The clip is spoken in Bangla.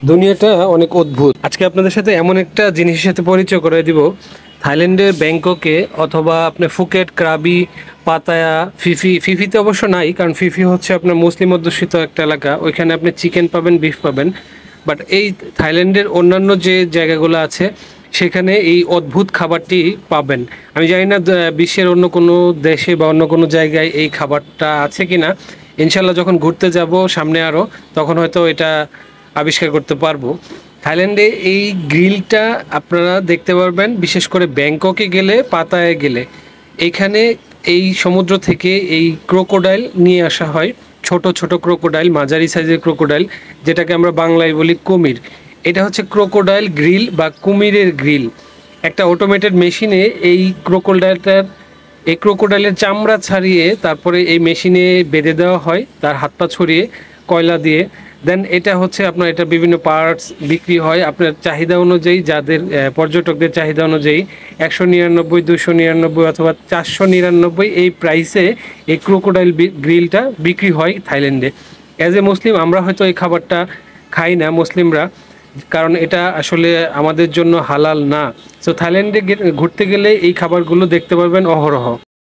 দুনিয়াটা অনেক অদ্ভুত। আজকে আপনাদের সাথে এমন একটা জিনিসের সাথে পরিচয় করে দিব। থাইল্যান্ডের ব্যাংককে অথবা আপনার ফুকেট, ক্রাবি, পাতায়া, ফিফিতে অবশ্য নাই, কারণ ফিফি হচ্ছে আপনার মুসলিম অধ্যুষিত একটা এলাকা। ওইখানে আপনি চিকেন পাবেন, বিফ পাবেন। বাট এই থাইল্যান্ডের অন্যান্য যে জায়গাগুলো আছে সেখানে এই অদ্ভুত খাবারটি পাবেন। আমি জানি না বিশ্বের অন্য কোনো দেশে বা অন্য কোনো জায়গায় এই খাবারটা আছে কি না। ইনশাল্লাহ যখন ঘুরতে যাব সামনে আরও, তখন হয়তো এটা আবিষ্কার করতে পারবো। থাইল্যান্ডে এই গ্রিলটা আপনারা দেখতে পারবেন, বিশেষ করে ব্যাংককে গেলে, পাতায় গেলে। এইখানে এই সমুদ্র থেকে এই ক্রোকোডাইল নিয়ে আসা হয়, ছোট ছোট ক্রোকোডাইল, মাঝারি সাইজের ক্রোকোডাইল, যেটাকে আমরা বাংলায় বলি কুমির। এটা হচ্ছে ক্রোকোডাইল গ্রিল বা কুমিরের গ্রিল। একটা অটোমেটেড মেশিনে এই ক্রোকোডাইলের চামড়া ছাড়িয়ে তারপরে এই মেশিনে বেঁধে দেওয়া হয়, তার হাত পা ছড়িয়ে কয়লা দিয়ে। দেন এটা হচ্ছে আপনার, এটা বিভিন্ন পার্টস বিক্রি হয় আপনার চাহিদা অনুযায়ী, যাদের পর্যটকদের চাহিদা অনুযায়ী 199, 299 অথবা 499 এই প্রাইসে এই ক্রোকোডাইল গ্রিলটা বিক্রি হয় থাইল্যান্ডে। অ্যাজ এ মুসলিম আমরা হয়তো এই খাবারটা খাই না মুসলিমরা, কারণ এটা আসলে আমাদের জন্য হালাল না। সো থাইল্যান্ডে ঘুরতে গেলে এই খাবারগুলো দেখতে পারবেন অহরহ।